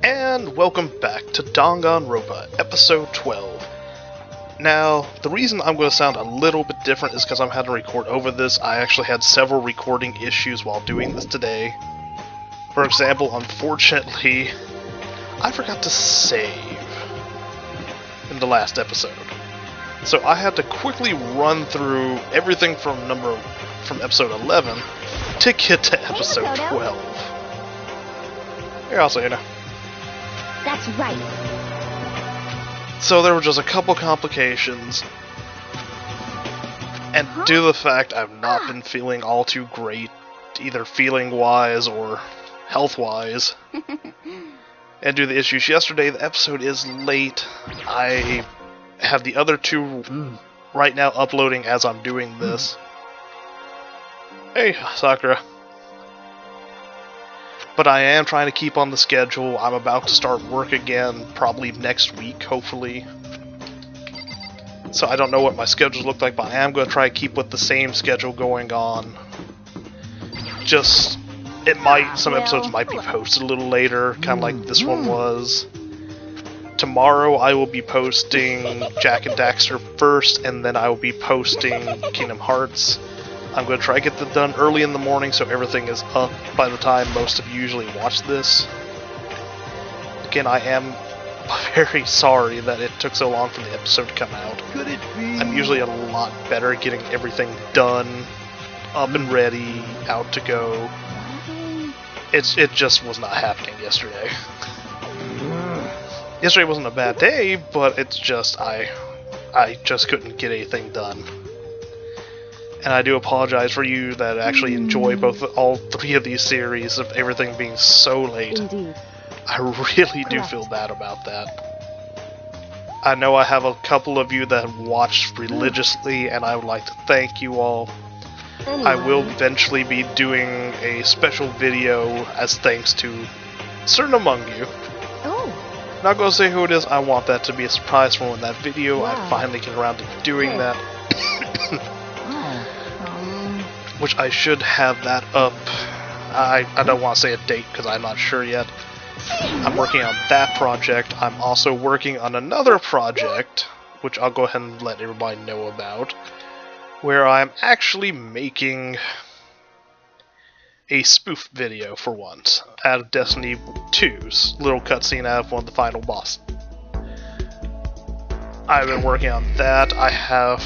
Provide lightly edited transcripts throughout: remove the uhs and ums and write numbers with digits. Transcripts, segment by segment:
And welcome back to Danganronpa, episode 12. Now, the reason I'm going to sound a little bit different is because I'm having to record over this. I actually had several recording issues while doing this today. For example, unfortunately, I forgot to save in the last episode. So I had to quickly run through everything from episode 11 to get to episode 12. Here, I'll say, That's right. So there were just a couple complications, and due to the fact I've not been feeling all too great, either feeling-wise or health-wise, and due to the issues yesterday, the episode is late. I have the other two right now uploading as I'm doing this. Hey, Sakura. But I am trying to keep on the schedule. I'm about to start work again, probably next week, hopefully. So I don't know what my schedules look like, but I am going to try to keep with the same schedule going on. Just, some episodes might be posted a little later, kind of like this one was. Tomorrow I will be posting Jak and Daxter first, and then I will be posting Kingdom Hearts. I'm going to try to get that done early in the morning so everything is up by the time most of you usually watch this. Again, I am very sorry that it took so long for the episode to come out. Could it be? I'm usually a lot better at getting everything done, up and ready, out to go. It just was not happening yesterday. Yesterday wasn't a bad day, but it's just I just couldn't get anything done. And I do apologize for you that actually enjoy all three of these series of everything being so late. Indeed. I really do feel bad about that. I know I have a couple of you that watch religiously, and I would like to thank you all. Anyway. I will eventually be doing a special video as thanks to certain among you. Oh. Not gonna say who it is, I want that to be a surprise for when that video, Wow. I finally get around to doing Hey. that. Which I should have that up. I don't want to say a date because I'm not sure yet. I'm working on that project. I'm also working on another project, which I'll go ahead and let everybody know about, where I'm actually making a spoof video for once out of Destiny 2's little cutscene out of one of the final bosses. I've been working on that. I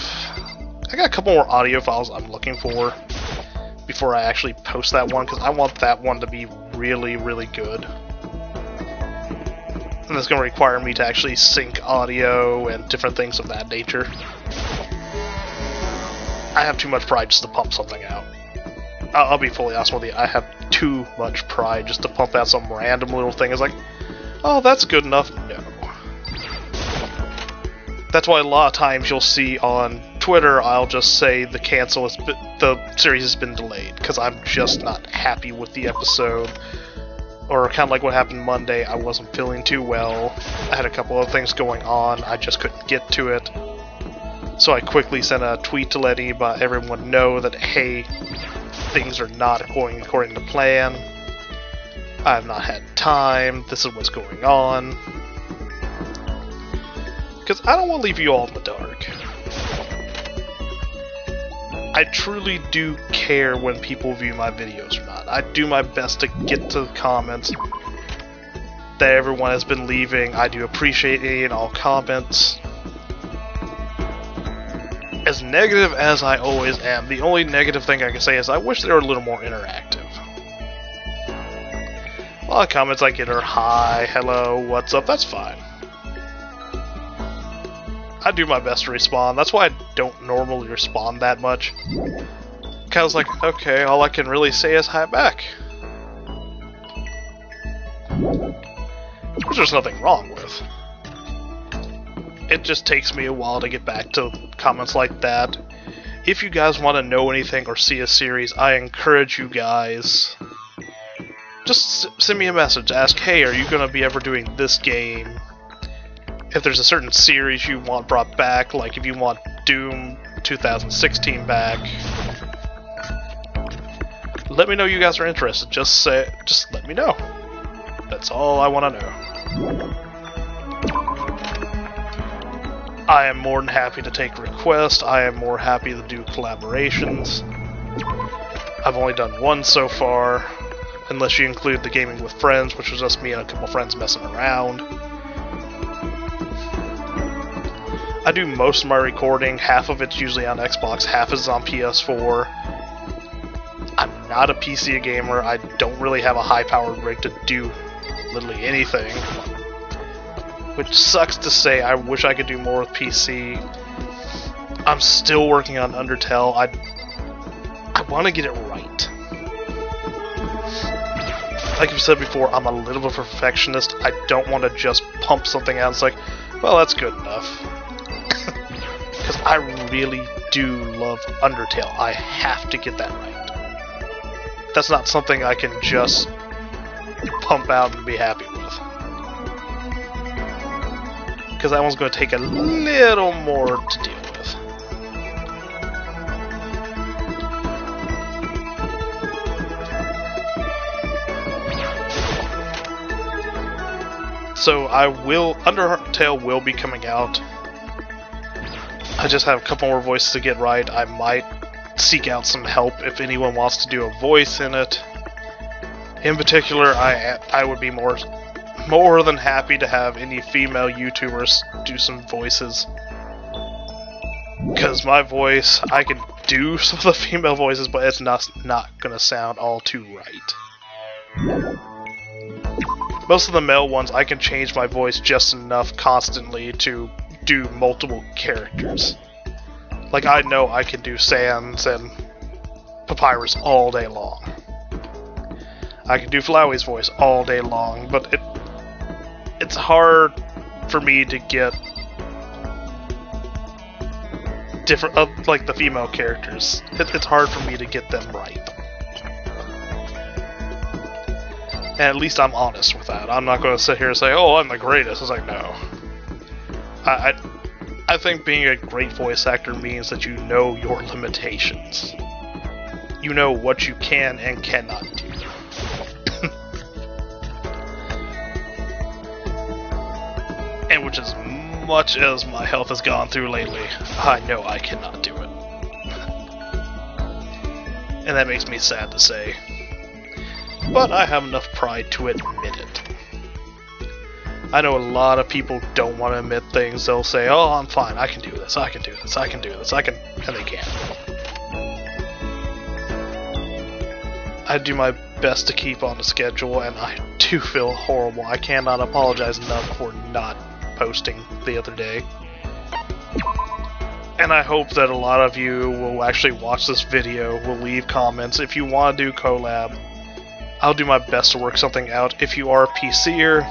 got a couple more audio files I'm looking for before I actually post that one, because I want that one to be really, really good. And it's going to require me to actually sync audio and different things of that nature. I have too much pride just to pump something out. I'll be fully honest with you, I have too much pride just to pump out some random little thing. It's like, oh, that's good enough. No. That's why a lot of times you'll see on Twitter, I'll just say the series has been delayed, because I'm just not happy with the episode. Or kind of like what happened Monday, I wasn't feeling too well. I had a couple of things going on, I just couldn't get to it. So I quickly sent a tweet to let everyone know that, hey, things are not going according to plan. I have not had time, this is what's going on. Because I don't want to leave you all in the dark. I truly do care when people view my videos or not. I do my best to get to the comments that everyone has been leaving. I do appreciate any and all comments. As negative as I always am, the only negative thing I can say is I wish they were a little more interactive. A lot of comments I get are hi, hello, what's up, that's fine. I do my best to respond. That's why I don't normally respond that much. Kind of like, okay, all I can really say is hi back. Which there's nothing wrong with. It just takes me a while to get back to comments like that. If you guys want to know anything or see a series, I encourage you guys, just send me a message. Ask, hey, are you going to be ever doing this game? If there's a certain series you want brought back, like if you want Doom 2016 back, let me know you guys are interested. Just let me know. That's all I want to know. I am more than happy to take requests. I am more happy to do collaborations. I've only done one so far, unless you include the gaming with friends, which was just me and a couple friends messing around. I do most of my recording. Half of it's usually on Xbox, half is on PS4. I'm not a PC gamer. I don't really have a high-powered rig to do literally anything. Which sucks to say. I wish I could do more with PC. I'm still working on Undertale. I want to get it right. Like you said before, I'm a little bit of a perfectionist. I don't want to just pump something out. It's like, well, that's good enough. Because I really do love Undertale. I have to get that right. That's not something I can just pump out and be happy with. Because that one's going to take a little more to deal with. So Undertale will be coming out. I just have a couple more voices to get right. I might seek out some help if anyone wants to do a voice in it. In particular, I would be more than happy to have any female YouTubers do some voices. Because my voice, I can do some of the female voices, but it's not gonna sound all too right. Most of the male ones, I can change my voice just enough constantly to do multiple characters. Like, I know I can do Sans and Papyrus all day long. I can do Flowey's voice all day long, but it's hard for me to get different, like the female characters. It's hard for me to get them right. And at least I'm honest with that. I'm not going to sit here and say, oh, I'm the greatest. It's like, no. I think being a great voice actor means that you know your limitations. You know what you can and cannot do. And which, as much as my health has gone through lately, I know I cannot do it. And that makes me sad to say. But I have enough pride to admit it. I know a lot of people don't want to admit things. They'll say, oh, I'm fine, I can do this, I can do this, I can do this, and they can't. I do my best to keep on the schedule, and I do feel horrible. I cannot apologize enough for not posting the other day. And I hope that a lot of you will actually watch this video, will leave comments. If you want to do collab, I'll do my best to work something out. If you are a PCer,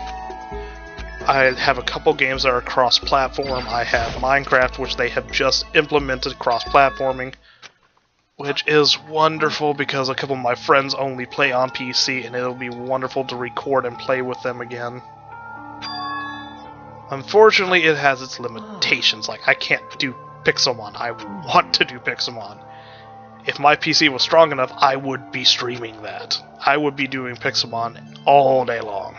I have a couple games that are cross-platform. I have Minecraft, which they have just implemented cross-platforming, which is wonderful because a couple of my friends only play on PC, and it'll be wonderful to record and play with them again. Unfortunately, it has its limitations. Like, I can't do Pixelmon. I want to do Pixelmon. If my PC was strong enough, I would be streaming that. I would be doing Pixelmon all day long.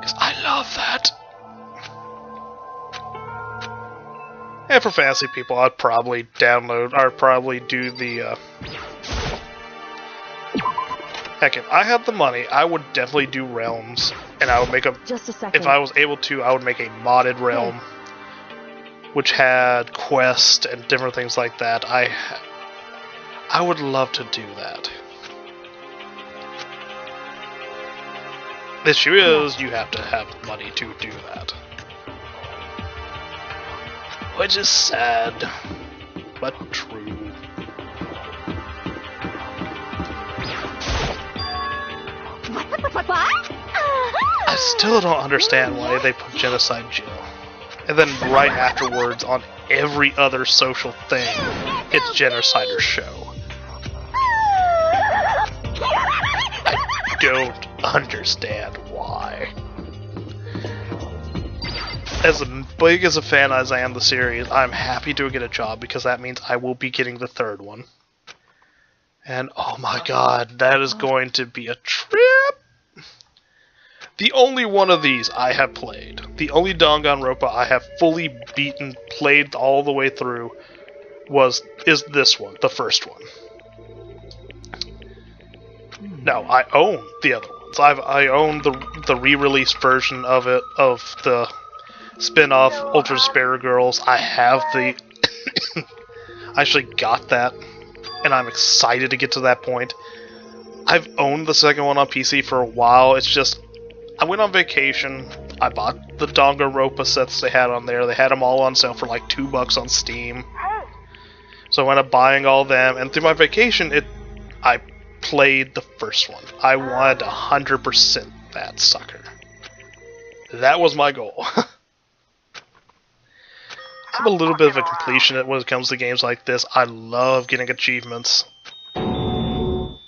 Because I love that. And for fantasy people, I'd probably do the, Heck, if I had the money, I would definitely do Realms, and I would make a... Just a second. If I was able to, I would make a modded Realm, which had quests and different things like that. I would love to do that. The issue is, you have to have money to do that. Which is sad, but true. What? I still don't understand why they put Genocide Jill. And then right afterwards, on every other social thing, it's Genocider Show. I don't understand why. As big as a fan as I am of the series, I'm happy to get a job because that means I will be getting the third one. And oh my god, that is going to be a trip! The only one of these I have played, the only Danganronpa I have fully beaten, played all the way through, is this one, the first one. No, I own the other ones. I own the re-release version of it, of the spin-off Ultra Despair Girls. I have the... I actually got that, and I'm excited to get to that point. I've owned the second one on PC for a while. It's just, I went on vacation. I bought the Danganronpa sets they had on there. They had them all on sale for like $2 on Steam. So I went up buying all them, and through my vacation, I played the first one. I wanted 100% that sucker. That was my goal. I'm a little bit of a completionist when it comes to games like this. I love getting achievements. Yo.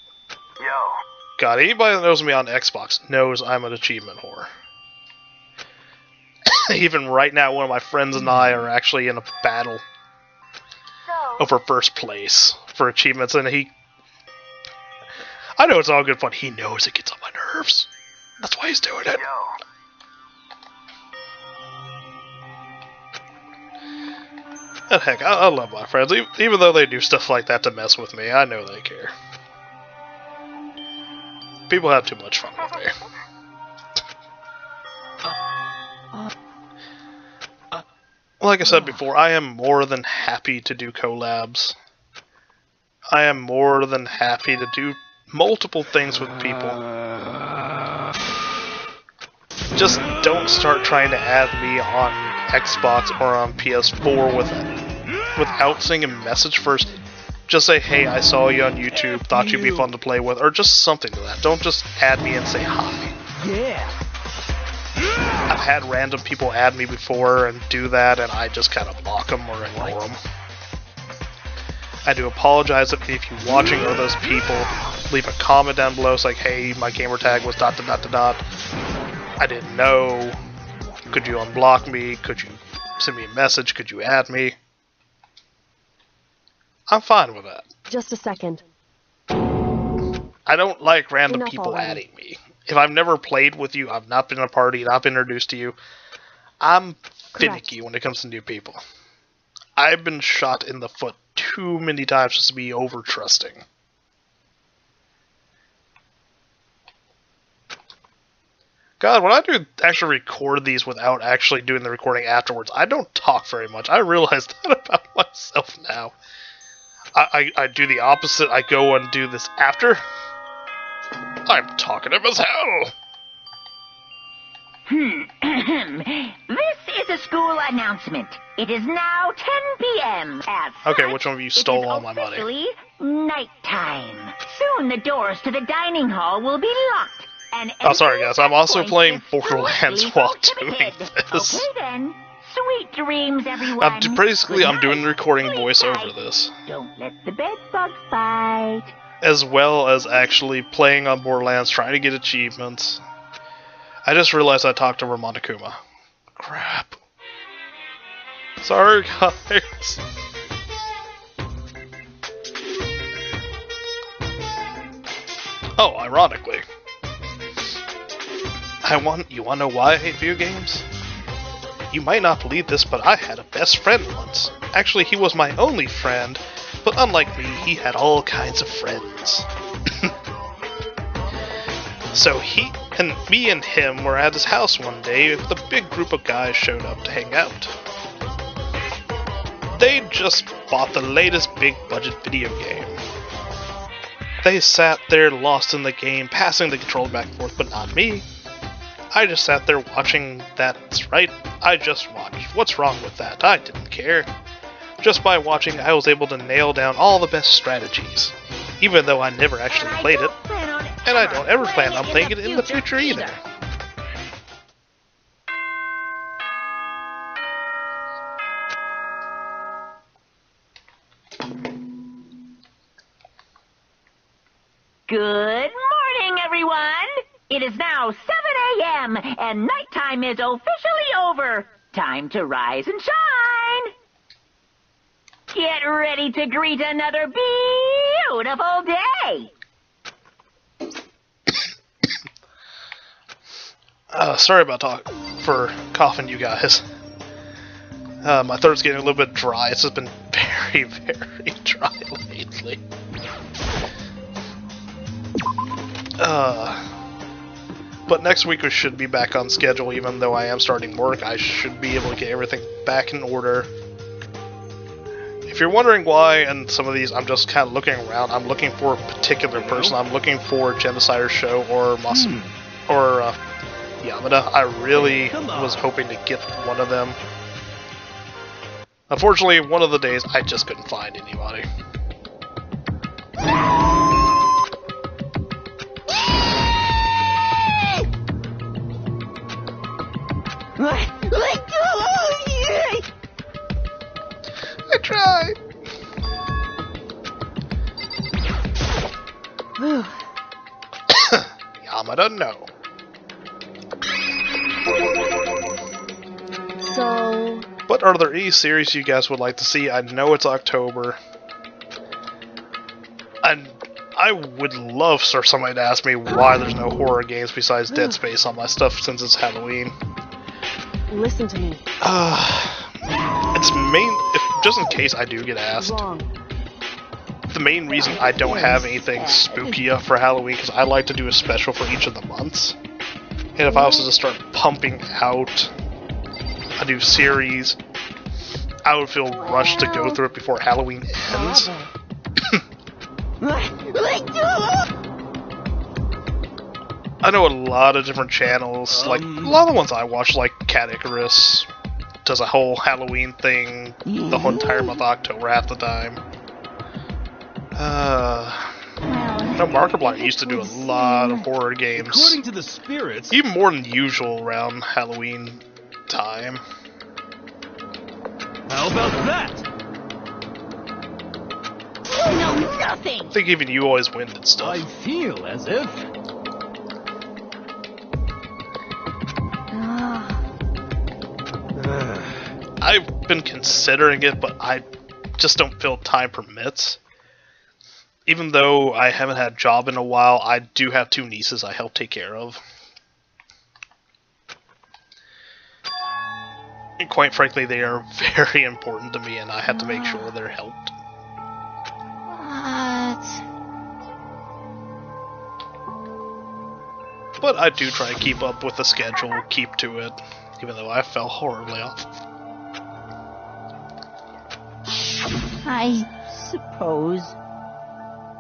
God, anybody that knows me on Xbox knows I'm an achievement whore. Even right now, one of my friends and I are actually in a battle over first place for achievements, and I know it's all good fun. He knows it gets on my nerves. That's why he's doing it. Yo. And heck, I love my friends. Even though they do stuff like that to mess with me, I know they care. People have too much fun with me. Like I said before, I am more than happy to do collabs. I am more than happy to do multiple things with people. Just don't start trying to add me on Xbox or on PS4 without saying a message first. Just say, hey, I saw you on YouTube, thought you'd be fun to play with, or just something to that. Don't just add me and say hi. Yeah. I've had random people add me before and do that, and I just kind of block them or ignore them. I do apologize if you're watching or those people. Leave a comment down below. It's like, hey, my gamer tag was ... I didn't know. Could you unblock me? Could you send me a message? Could you add me? I'm fine with that. Just a second. I don't like random Enough people already. adding me. If I've never played with you, I've not been in a party, not been introduced to you, I'm finicky when it comes to new people. I've been shot in the foot too many times just to be over-trusting. God, when I do actually record these without actually doing the recording afterwards, I don't talk very much. I realize that about myself now. I do the opposite. I go and do this after. I'm talkative as hell. This is a school announcement. It is now 10 p.m. Okay, which one of you stole all my money? It is officially nighttime. Soon the doors to the dining hall will be locked. And Oh, sorry guys, I'm also entry playing points is Borderlands strictly while doing prohibited. this. Okay then. Sweet dreams, everyone. Basically, I'm doing the recording Sleep voice over tight. this, Don't let the bed bug bite. as well as actually playing on Borderlands, trying to get achievements. I just realized I talked over Monokuma. Crap. Sorry, guys. Oh, ironically. You wanna know why I hate video games? You might not believe this, but I had a best friend once. Actually, he was my only friend, but unlike me, he had all kinds of friends. So me and him were at his house one day with a big group of guys showed up to hang out. They just bought the latest big budget video game. They sat there lost in the game, passing the controller back and forth, but not me. I just sat there watching. That's right, I just watched. What's wrong with that? I didn't care. Just by watching, I was able to nail down all the best strategies, even though I never actually played it, and I don't ever plan on playing it in the future either. Good morning, everyone! It is now 7 a.m. and nighttime is officially over. Time to rise and shine! Get ready to greet another beautiful day. Sorry about for coughing, you guys. My throat's getting a little bit dry. It's just been very, very dry lately. But next week we should be back on schedule, even though I am starting work. I should be able to get everything back in order. If you're wondering why, and some of these, I'm just kind of looking around. I'm looking for a particular person. I'm looking for Genocider's Show or Yamada. I really was hoping to get one of them. Unfortunately, one of the days I just couldn't find anybody. I tried. Yamada, no. So... But are there any series you guys would like to see? I know it's October. And I would love for somebody to ask me why there's no horror games besides Dead Space on my stuff since it's Halloween. Listen to me. Just in case I do get asked. The main reason I don't have anything spooky up for Halloween because I like to do a special for each of the months. And if I was to just start pumping out a new series, I would feel rushed to go through it before Halloween ends. I know a lot of different channels, like a lot of the ones I watch, like Cat Icarus, does a whole Halloween thing the whole entire month of October half the time. No, Markiplier used to do a lot of horror games. According to the spirits, even more than usual around Halloween time. How about that? No, nothing. I think even you always win and stuff. I feel as if... I've been considering it, but I just don't feel time permits. Even though I haven't had a job in a while, I do have 2 nieces I help take care of. And quite frankly, they are very important to me, and I have to make sure they're helped. But I do try to keep up with the schedule, keep to it, even though I fell horribly off. I suppose.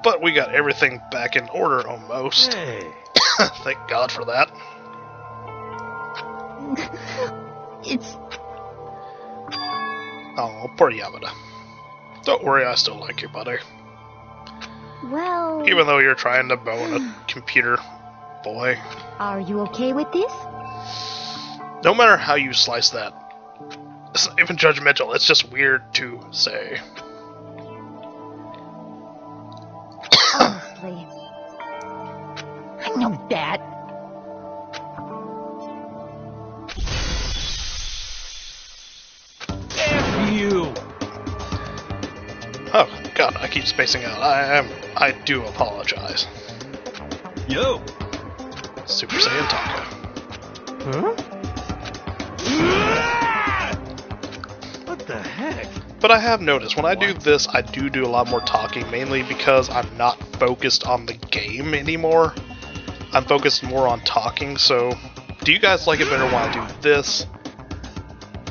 But we got everything back in order almost. Hey. Thank God for that. It's... Oh, poor Yamada. Don't worry, I still like you, buddy. Well... Even though you're trying to bone a computer boy. Are you okay with this? No matter how you slice that, it's not even judgmental, it's just weird to say. Honestly. I know that. F you! Oh, God, I keep spacing out. I do apologize. Yo! Super Saiyan Taco. Huh? What the heck? But I have noticed, when I do this, I do a lot more talking, mainly because I'm not focused on the game anymore. I'm focused more on talking, so do you guys like it better when I do this?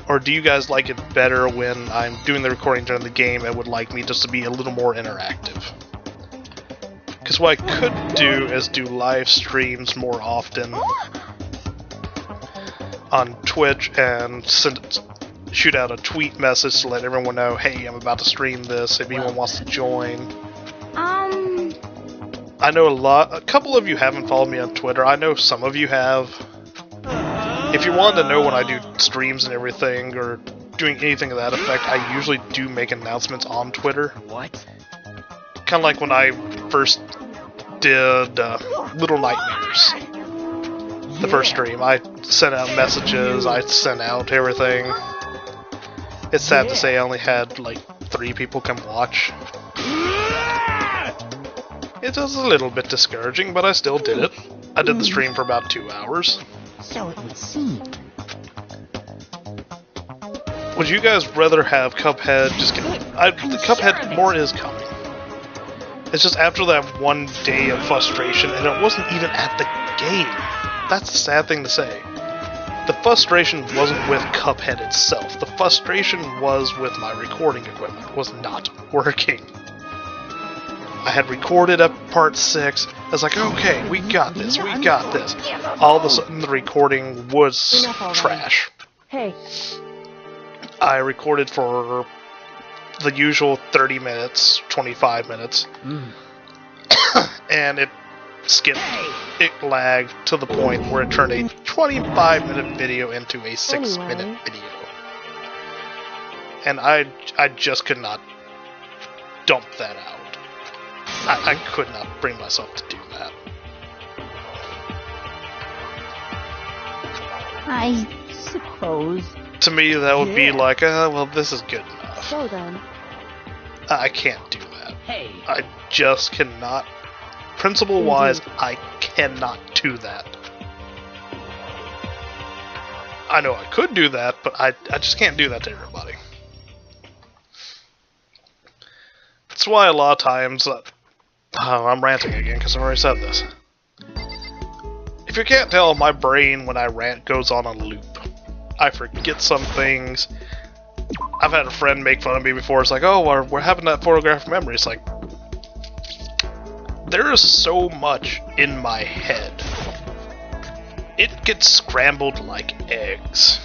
Or do you guys like it better when I'm doing the recording during the game and would like me just to be a little more interactive? Because what I could do is do live streams more often on Twitch and shoot out a tweet message to let everyone know, hey, I'm about to stream this, if anyone wants to join. I know a couple of you haven't followed me on Twitter. I know some of you have. If you wanted to know when I do streams and everything, or doing anything of that effect, I usually do make announcements on Twitter. What? Kind of like when I first did Little Nightmares. The first stream. I sent out messages, I sent out everything. It's sad to say I only had like 3 people can watch. It was a little bit discouraging, but I still did it. I did the stream for about 2 hours. So it would seem. Would you guys rather have Cuphead just get... the Cuphead more is coming. It's just after that one day of frustration, and it wasn't even at the game. That's the sad thing to say. The frustration wasn't with Cuphead itself. The frustration was with my recording equipment. It was not working. I had recorded up part 6. I was like, okay, we got this, we got this. All of a sudden, the recording was trash. Hey. I recorded for the usual 30 minutes, 25 minutes, and it skipped, it lagged to the point where it turned a 25-minute video into a 6-minute video. And I just could not dump that out. I could not bring myself to do that. I suppose. To me, that would be like, well, this is good enough. So then. I can't do that. Hey. I just cannot. Principle-wise, I cannot do that. I know I could do that, but I just can't do that to everybody. That's why a lot of times... I'm ranting again because I already said this. If you can't tell, my brain, when I rant, goes on a loop. I forget some things. I've had a friend make fun of me before. It's like, oh, we're having that photographic memory. It's like, there is so much in my head. It gets scrambled like eggs.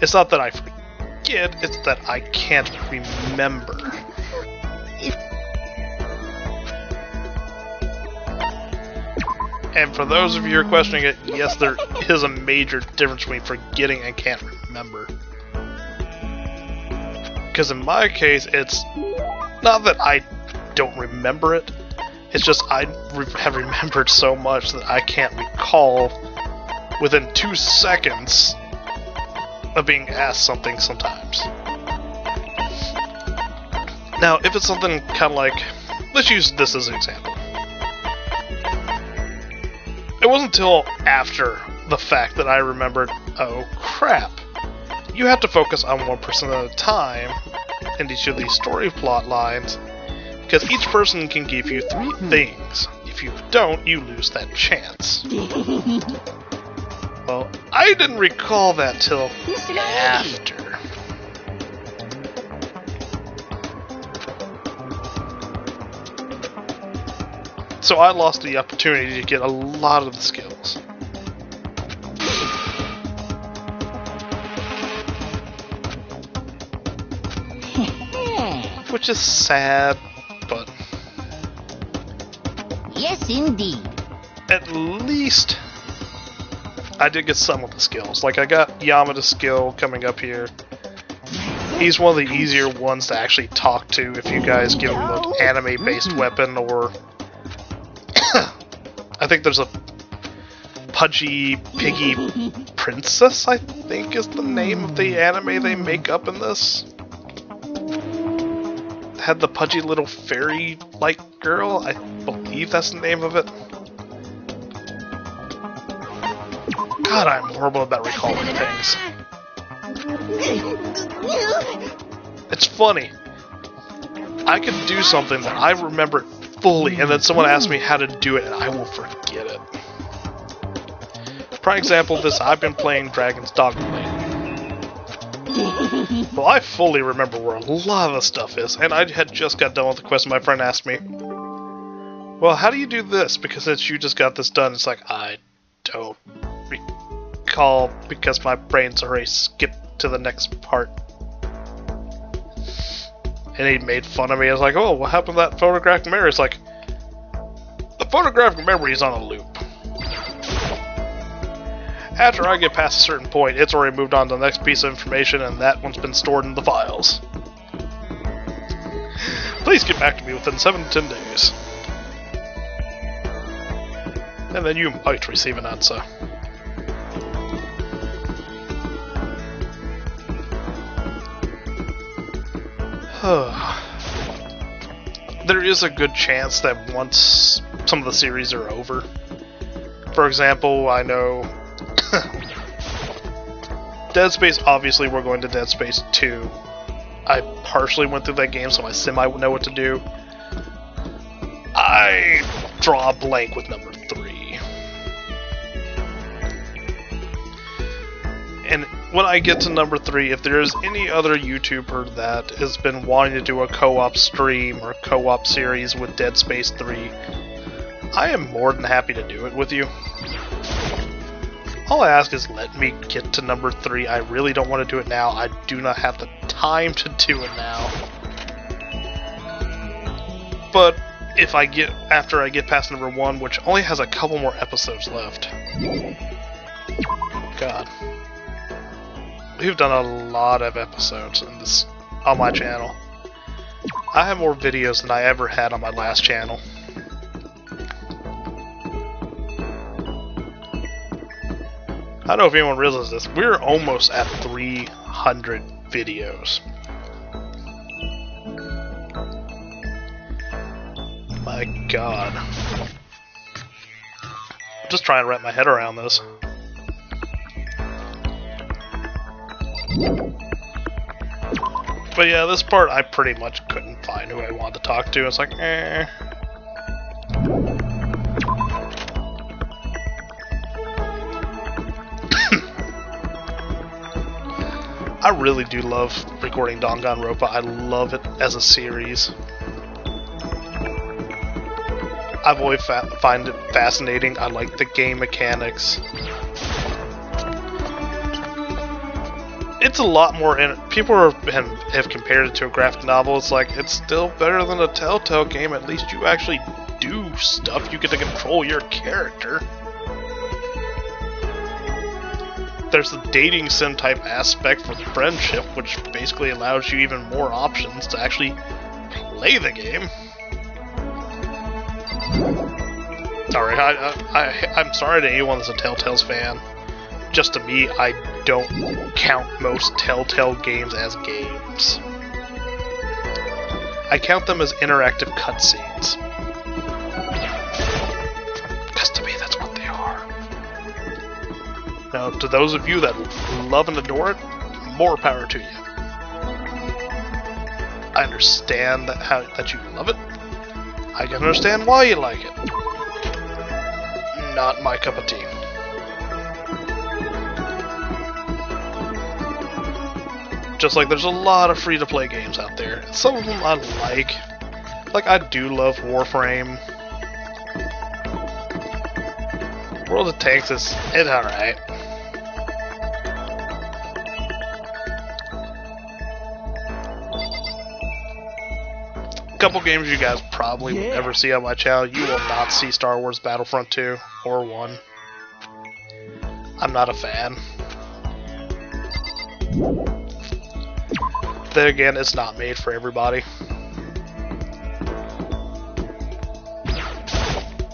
It's not that I forget, it's that I can't remember. And for those of you who are questioning it, yes, there is a major difference between forgetting and can't remember. Because in my case, it's not that I don't remember it, it's just I have remembered so much that I can't recall within 2 seconds of being asked something sometimes. Now, if it's something kind of like, let's use this as an example. It wasn't until after the fact that I remembered, oh crap, you have to focus on one person at a time in each of these story plot lines, because each person can give you 3 things. If you don't, you lose that chance. Well, I didn't recall that till after. So I lost the opportunity to get a lot of the skills. Which is sad, but... Yes, indeed. At least I did get some of the skills. Like, I got Yamada's skill coming up here. He's one of the easier ones to actually talk to if you guys give him an anime-based weapon, or... I think there's a Pudgy Piggy Princess, I think is the name of the anime they make up in this. Had the pudgy little fairy-like girl, I believe that's the name of it. God, I'm horrible about recalling things. It's funny. I could do something that I remember it fully, and then someone asks me how to do it, and I will forget it. Prime example of this, I've been playing Dragon's Dogma lately. Well, I fully remember where a lot of the stuff is, and I had just got done with the quest, and my friend asked me, well, how do you do this? Because you just got this done. It's like, I don't recall, because my brain's already skipped to the next part. And he made fun of me. I was like, oh, what happened to that photographic memory? It's like, the photographic memory is on a loop. After I get past a certain point, it's already moved on to the next piece of information, and that one's been stored in the files. Please get back to me within 7 to 10 days. And then you might receive an answer. There is a good chance that once some of the series are over, for example, I know Dead Space, obviously we're going to Dead Space 2. I partially went through that game, so I semi know what to do. I draw a blank with number 3. And when I get to number 3, if there is any other YouTuber that has been wanting to do a co-op stream or co-op series with Dead Space 3, I am more than happy to do it with you. All I ask is let me get to number 3. I really don't want to do it now. I do not have the time to do it now. But if I get, after I get past number 1, which only has a couple more episodes left. God. We've done a lot of episodes in this on my channel. I have more videos than I ever had on my last channel. I don't know if anyone realizes this. We're almost at 300 videos. My God. I'm just trying to wrap my head around this. But yeah, this part I pretty much couldn't find who I wanted to talk to. It's like, eh. I really do love recording Danganronpa. I love it as a series. I've always find it fascinating. I like the game mechanics. It's a lot more, and people have compared it to a graphic novel. It's like, it's still better than a Telltale game. At least you actually do stuff. You get to control your character. There's the dating sim type aspect for friendship, which basically allows you even more options to actually play the game. Sorry, I'm sorry to anyone that's a Telltale's fan. Just to me, I don't count most Telltale games as games. I count them as interactive cutscenes. Because to me, that's what they are. Now, to those of you that love and adore it, more power to you. I understand that you love it. I can understand why you like it. Not my cup of tea. Just like there's a lot of free-to-play games out there. Some of them I like. Like, I do love Warframe. World of Tanks it's alright. A couple games you guys probably will never see on my channel. You will not see Star Wars Battlefront 2 or 1. I'm not a fan. Then again, it's not made for everybody.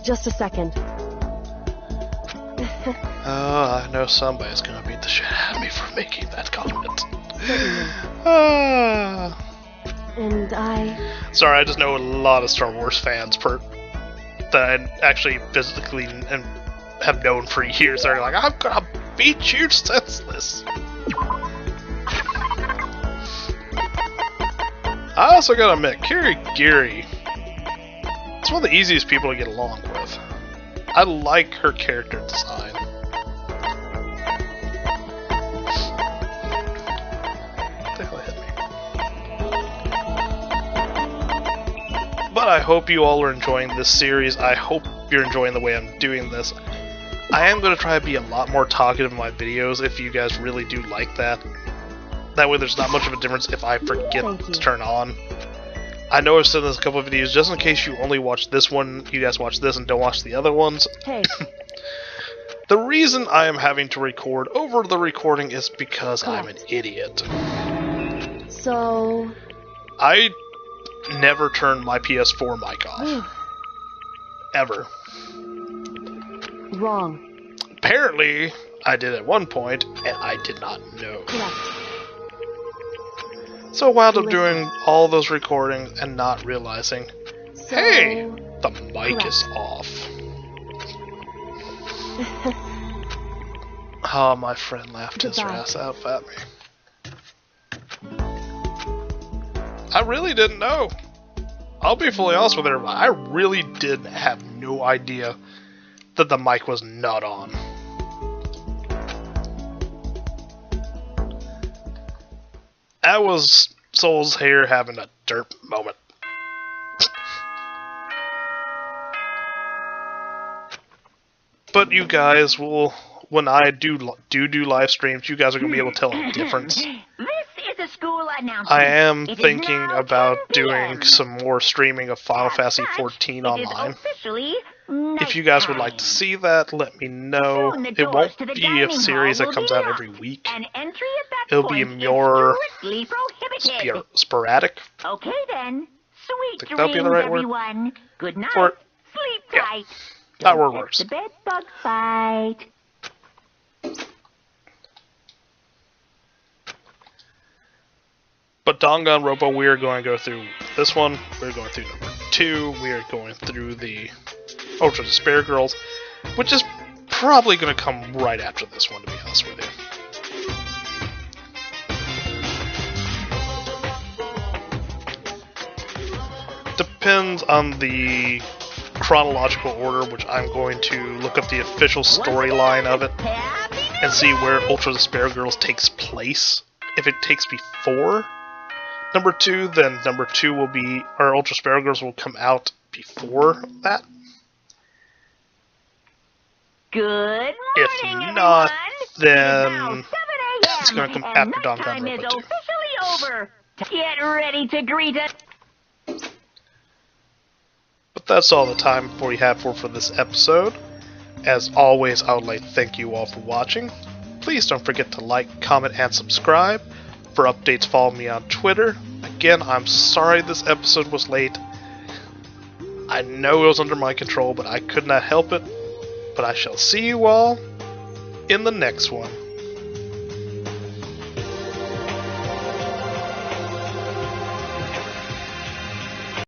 Just a second. Oh, I know somebody's gonna beat the shit out of me for making that comment. And I... Sorry, I just know a lot of Star Wars fans that I actually physically and have known for years. They're like, I'm gonna beat you senseless. I also gotta admit, Kirigiri, it's one of the easiest people to get along with. I like her character design. What the hell hit me? But I hope you all are enjoying this series. I hope you're enjoying the way I'm doing this. I am going to try to be a lot more talkative in my videos if you guys really do like that. That way there's not much of a difference if I forget to turn on. I know I've said this in a couple of videos, just in case you only watch this one, you guys watch this and don't watch the other ones. Hey. The reason I am having to record over the recording is because I'm an idiot. So... I never turn my PS4 mic off. Ever. Wrong. Apparently, I did at one point, and I did not know. Correct. So I wound up doing all those recordings and not realizing, So, hey, the mic is off. Oh, my friend laughed his Goodbye. ass out at me. I really didn't know. I'll be fully honest with everybody. I really did have no idea that the mic was not on. That was Soul's hair having a derp moment. But you guys will, when I do live streams, you guys are going to be able to tell a difference. This is a school announcement. I am It is thinking now about 10 doing p.m. some more streaming of Final As Fantasy such, XIV it is online. officially If you guys would like to nighttime. see that, let me know. Soon the It doors won't to the be a dining series hall that will comes be out locked, every week. and entry at that It'll be point more is strictly prohibited. sporadic. Okay then. Sweet Think that'll be dreams, the right word? everyone. Good night. For- Sleep yeah, tight. that Don't word let works. The bed bug fight. But Danganronpa, we are going to go through this one. We're going through number 2. We are going through the Ultra Despair Girls, which is probably going to come right after this one, to be honest with you. Depends on the chronological order, which I'm going to look up the official storyline of it and see where Ultra Despair Girls takes place. If it takes before number 2, then number 2 will be, or Ultra Despair Girls will come out before that. Good morning, If everyone. not, then It is now 7 it's a.m. gonna come and after nighttime is Danganronpa 2. officially over. Get ready to greet us. But that's all the time we have for this episode. As always, I would like to thank you all for watching. Please don't forget to like, comment, and subscribe. For updates, follow me on Twitter. Again, I'm sorry this episode was late. I know it was under my control, but I could not help it. But I shall see you all in the next one.